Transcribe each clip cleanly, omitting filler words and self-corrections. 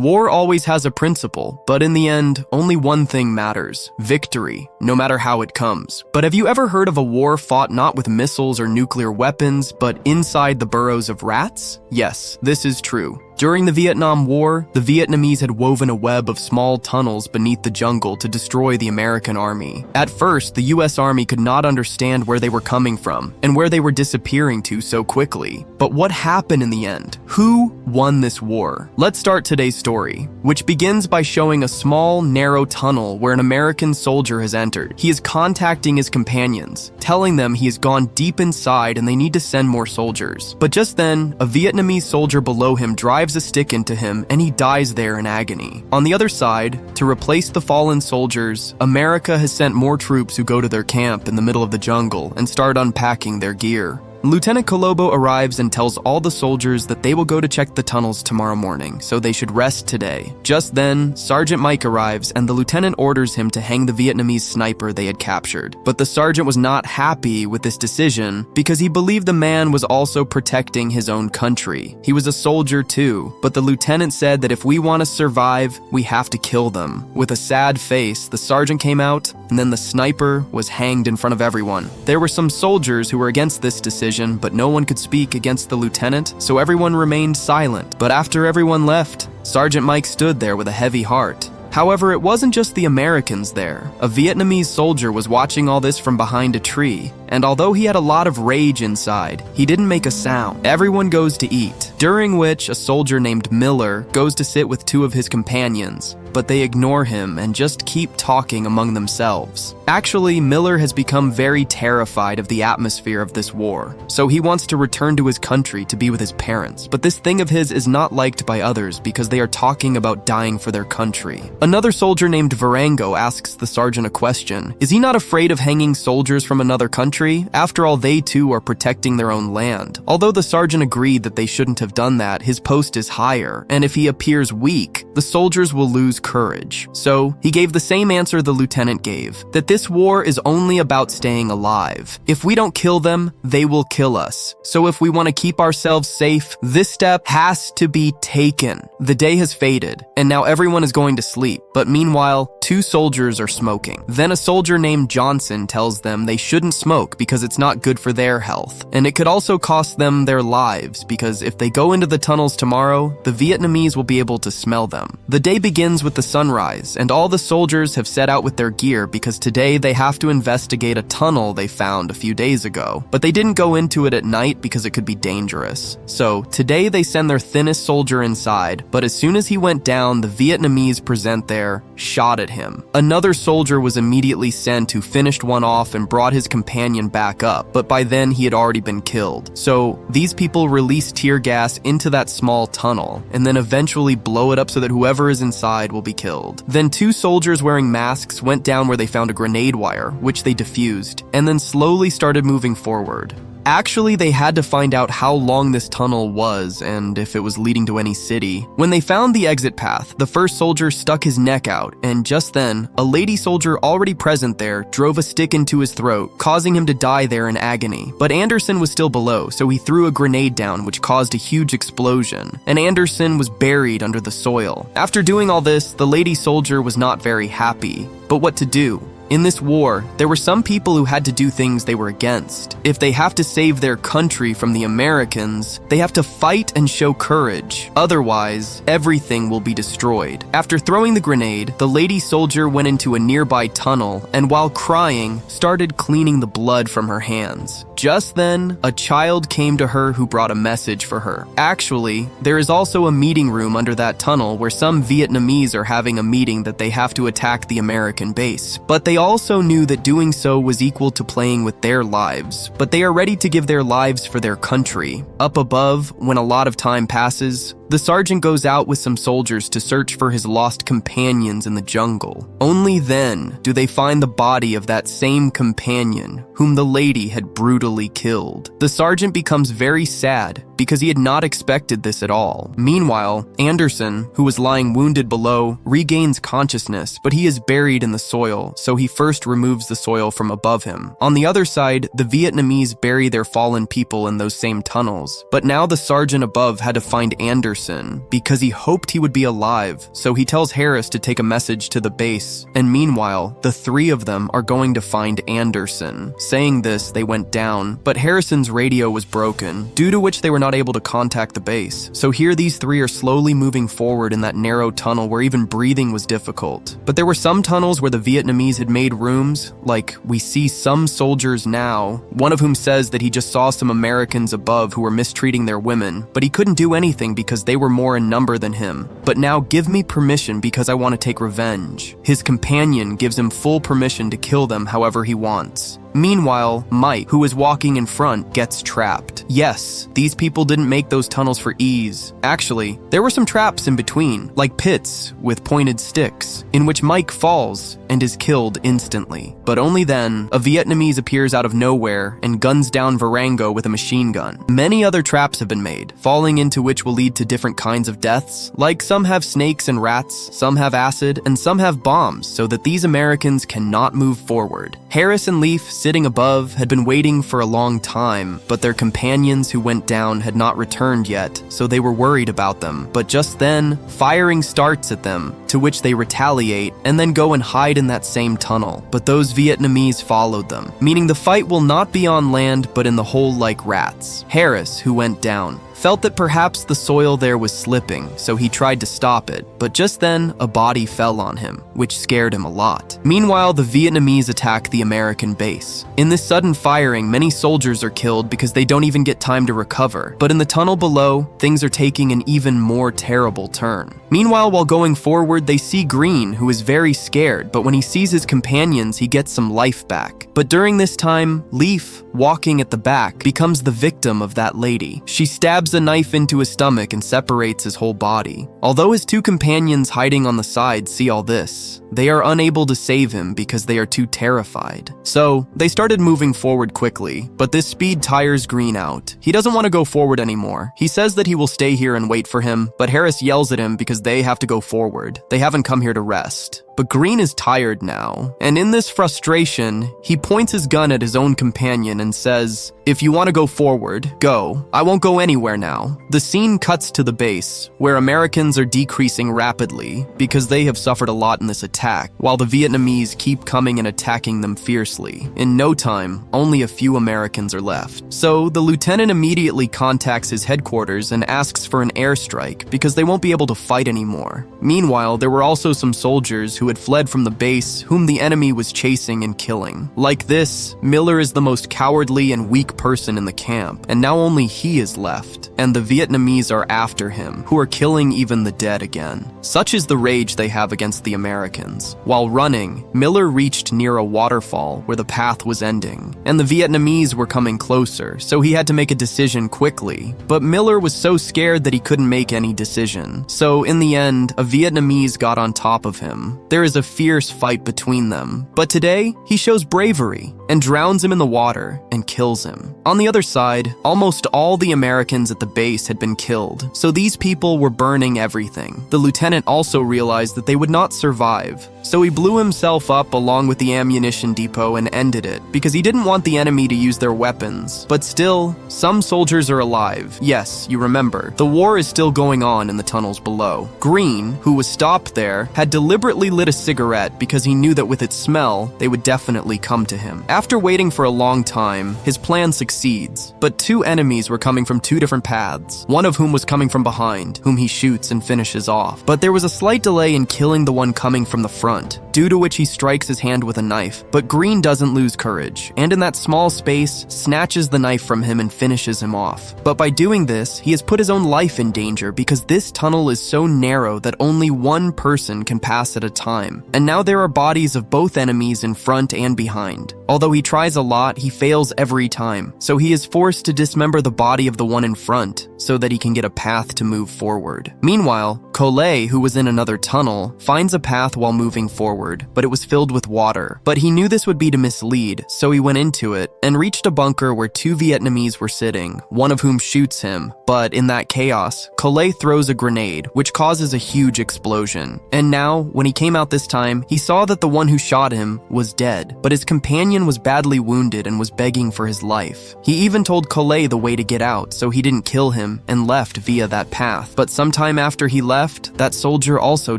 War always has a principle, but in the end, only one thing matters: victory, no matter how it comes. But have you ever heard of a war fought not with missiles or nuclear weapons, but inside the burrows of rats? Yes, this is true. During the Vietnam War, the Vietnamese had woven a web of small tunnels beneath the jungle to destroy the American army. At first, the US Army could not understand where they were coming from and where they were disappearing to so quickly. But what happened in the end? Who won this war? Let's start today's story, which begins by showing a small, narrow tunnel where an American soldier has entered. He is contacting his companions, telling them he has gone deep inside and they need to send more soldiers. But just then, a Vietnamese soldier below him drives a stick into him and he dies there in agony. On the other side, to replace the fallen soldiers, America has sent more troops who go to their camp in the middle of the jungle and start unpacking their gear. Lieutenant Colombo arrives and tells all the soldiers that they will go to check the tunnels tomorrow morning, so they should rest today. Just then, Sergeant Mike arrives and the lieutenant orders him to hang the Vietnamese sniper they had captured. But the sergeant was not happy with this decision because he believed the man was also protecting his own country. He was a soldier too, but the lieutenant said that if we want to survive, we have to kill them. With a sad face, the sergeant came out and then the sniper was hanged in front of everyone. There were some soldiers who were against this decision, but no one could speak against the lieutenant, so everyone remained silent. But after everyone left, Sergeant Mike stood there with a heavy heart. However, it wasn't just the Americans there. A Vietnamese soldier was watching all this from behind a tree, and although he had a lot of rage inside, he didn't make a sound. Everyone goes to eat, during which a soldier named Miller goes to sit with two of his companions, but they ignore him and just keep talking among themselves. Actually, Miller has become very terrified of the atmosphere of this war, so he wants to return to his country to be with his parents. But this thing of his is not liked by others because they are talking about dying for their country. Another soldier named Varango asks the sergeant a question. Is he not afraid of hanging soldiers from another country? After all, they too are protecting their own land. Although the sergeant agreed that they shouldn't have done that, his post is higher, and if he appears weak, the soldiers will lose courage. So he gave the same answer the lieutenant gave, that this war is only about staying alive. If we don't kill them, they will kill us. So if we want to keep ourselves safe, this step has to be taken. The day has faded, and now everyone is going to sleep, but meanwhile, two soldiers are smoking. Then a soldier named Johnson tells them they shouldn't smoke because it's not good for their health, and it could also cost them their lives because if they go into the tunnels tomorrow, the Vietnamese will be able to smell them. The day begins with the sunrise, and all the soldiers have set out with their gear because today they have to investigate a tunnel they found a few days ago. But they didn't go into it at night because it could be dangerous. So today they send their thinnest soldier inside, but as soon as he went down, the Vietnamese present there shot at him. Another soldier was immediately sent who finished one off and brought his companion back up, but by then he had already been killed. So these people release tear gas into that small tunnel and then eventually blow it up so that whoever is inside will be killed. Then two soldiers wearing masks went down where they found a grenade wire, which they defused, and then slowly started moving forward. Actually, they had to find out how long this tunnel was and if it was leading to any city. When they found the exit path, the first soldier stuck his neck out, and just then, a lady soldier already present there drove a stick into his throat, causing him to die there in agony. But Anderson was still below, so he threw a grenade down, which caused a huge explosion, and Anderson was buried under the soil. After doing all this, the lady soldier was not very happy. But what to do? In this war, there were some people who had to do things they were against. If they have to save their country from the Americans, they have to fight and show courage. Otherwise, everything will be destroyed. After throwing the grenade, the lady soldier went into a nearby tunnel and while crying, started cleaning the blood from her hands. Just then, a child came to her who brought a message for her. Actually, there is also a meeting room under that tunnel where some Vietnamese are having a meeting that they have to attack the American base. But they also knew that doing so was equal to playing with their lives, but they are ready to give their lives for their country. Up above, when a lot of time passes, the sergeant goes out with some soldiers to search for his lost companions in the jungle. Only then do they find the body of that same companion whom the lady had brutally killed. The sergeant becomes very sad because he had not expected this at all. Meanwhile, Anderson, who was lying wounded below, regains consciousness, but he is buried in the soil, so he first removes the soil from above him. On the other side, the Vietnamese bury their fallen people in those same tunnels, but now the sergeant above had to find Anderson Anderson because he hoped he would be alive, so he tells Harris to take a message to the base, and meanwhile, the three of them are going to find Anderson. Saying this, they went down, but Harrison's radio was broken, due to which they were not able to contact the base. So here these three are slowly moving forward in that narrow tunnel where even breathing was difficult. But there were some tunnels where the Vietnamese had made rooms, like we see some soldiers now, one of whom says that he just saw some Americans above who were mistreating their women, but he couldn't do anything because they were more in number than him. But now give me permission because I want to take revenge. His companion gives him full permission to kill them however he wants. Meanwhile, Mike, who is walking in front, gets trapped. Yes, these people didn't make those tunnels for ease. Actually, there were some traps in between, like pits with pointed sticks, in which Mike falls and is killed instantly. But only then, a Vietnamese appears out of nowhere and guns down Varango with a machine gun. Many other traps have been made, falling into which will lead to different kinds of deaths, like some have snakes and rats, some have acid, and some have bombs, so that these Americans cannot move forward. Harris and Leaf, sitting above, had been waiting for a long time, but their companions who went down had not returned yet, so they were worried about them. But just then, firing starts at them, to which they retaliate and then go and hide in that same tunnel. But those Vietnamese followed them, meaning the fight will not be on land but in the hole like rats. Harris, who went down, felt that perhaps the soil there was slipping, so he tried to stop it, but just then, a body fell on him, which scared him a lot. Meanwhile, the Vietnamese attack the American base. In this sudden firing, many soldiers are killed because they don't even get time to recover, but in the tunnel below, things are taking an even more terrible turn. Meanwhile, while going forward, they see Green, who is very scared, but when he sees his companions, he gets some life back. But during this time, Leaf, walking at the back, becomes the victim of that lady. She stabs a knife into his stomach and separates his whole body. Although his two companions hiding on the side see all this, they are unable to save him because they are too terrified. So, they started moving forward quickly, but this speed tires Green out. He doesn't want to go forward anymore. He says that he will stay here and wait for him, but Harris yells at him because they have to go forward. They haven't come here to rest. But Green is tired now, and in this frustration, he points his gun at his own companion and says, "If you want to go forward, go. I won't go anywhere now." The scene cuts to the base, where Americans are decreasing rapidly because they have suffered a lot in this attack, while the Vietnamese keep coming and attacking them fiercely. In no time, only a few Americans are left. So the lieutenant immediately contacts his headquarters and asks for an airstrike because they won't be able to fight anymore. Meanwhile, there were also some soldiers who had fled from the base, whom the enemy was chasing and killing. Like this, Miller is the most cowardly and weak person in the camp, and now only he is left, and the Vietnamese are after him, who are killing even the dead again. Such is the rage they have against the Americans. While running, Miller reached near a waterfall where the path was ending, and the Vietnamese were coming closer, so he had to make a decision quickly. But Miller was so scared that he couldn't make any decision. So in the end, a Vietnamese got on top of him. There is a fierce fight between them, but today, he shows bravery and drowns him in the water and kills him. On the other side, almost all the Americans at the base had been killed, so these people were burning everything. The lieutenant also realized that they would not survive, so he blew himself up along with the ammunition depot and ended it, because he didn't want the enemy to use their weapons. But still, some soldiers are alive. Yes, you remember, the war is still going on in the tunnels below. Green, who was stopped there, had deliberately lit a cigarette because he knew that with its smell, they would definitely come to him. After waiting for a long time, his plan succeeds, but two enemies were coming from two different paths, one of whom was coming from behind, whom he shoots and finishes off. But there was a slight delay in killing the one coming from the front, due to which he strikes his hand with a knife, but Green doesn't lose courage, and in that small space, snatches the knife from him and finishes him off. But by doing this, he has put his own life in danger because this tunnel is so narrow that only one person can pass at a time, and now there are bodies of both enemies in front and behind. Although he tries a lot, he fails every time, so he is forced to dismember the body of the one in front so that he can get a path to move forward. Meanwhile, Collet, who was in another tunnel, finds a path while moving forward, but it was filled with water. But he knew this would be to mislead, so he went into it and reached a bunker where two Vietnamese were sitting, one of whom shoots him. But in that chaos, Collet throws a grenade, which causes a huge explosion. And now, when he came out this time, he saw that the one who shot him was dead, but his companion was badly wounded and was begging for his life. He even told Collet the way to get out, so he didn't kill him and left via that path. But sometime after he left, that soldier also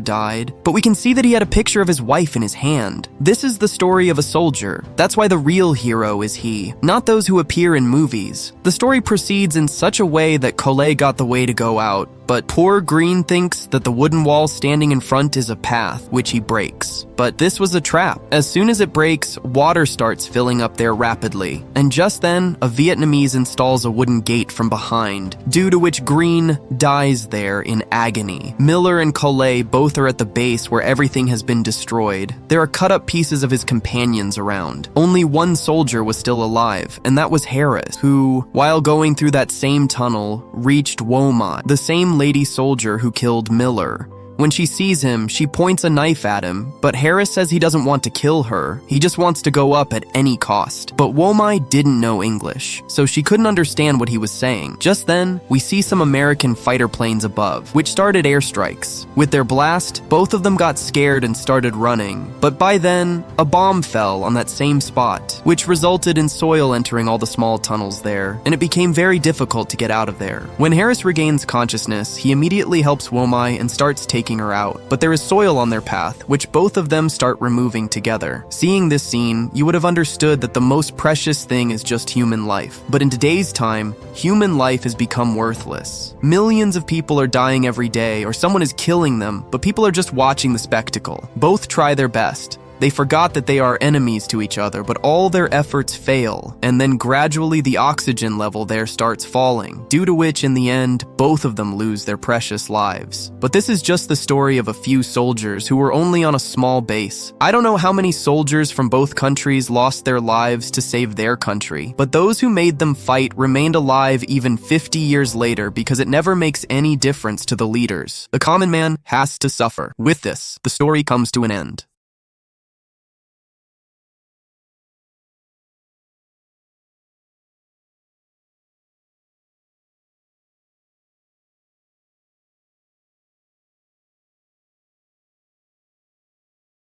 died. But we can see that he had a picture of his wife in his hand. This is the story of a soldier. That's why the real hero is he, not those who appear in movies. The story proceeds in such a way that Collet got the way to go out, but poor Green thinks that the wooden wall standing in front is a path, which he breaks. But this was a trap. As soon as it breaks, water starts filling up there rapidly. And just then, a Vietnamese installs a wooden gate from behind, due to which Green dies there in agony. Miller and Collet both are at the base where everything has been destroyed. There are cut up pieces of his companions around. Only one soldier was still alive, and that was Harris, who, while going through that same tunnel, reached Womot, the same lady soldier who killed Miller. When she sees him, she points a knife at him, but Harris says he doesn't want to kill her. He just wants to go up at any cost. But Womai didn't know English, so she couldn't understand what he was saying. Just then, we see some American fighter planes above, which started airstrikes. With their blast, both of them got scared and started running. But by then, a bomb fell on that same spot, which resulted in soil entering all the small tunnels there, and it became very difficult to get out of there. When Harris regains consciousness, he immediately helps Womai and starts taking her out, but there is soil on their path, which both of them start removing together. Seeing this scene, you would have understood that the most precious thing is just human life. But in today's time, human life has become worthless. Millions of people are dying every day, or someone is killing them, but people are just watching the spectacle. Both try their best. They forgot that they are enemies to each other, but all their efforts fail, and then gradually the oxygen level there starts falling, due to which in the end, both of them lose their precious lives. But this is just the story of a few soldiers who were only on a small base. I don't know how many soldiers from both countries lost their lives to save their country, but those who made them fight remained alive even 50 years later because it never makes any difference to the leaders. The common man has to suffer. With this, the story comes to an end.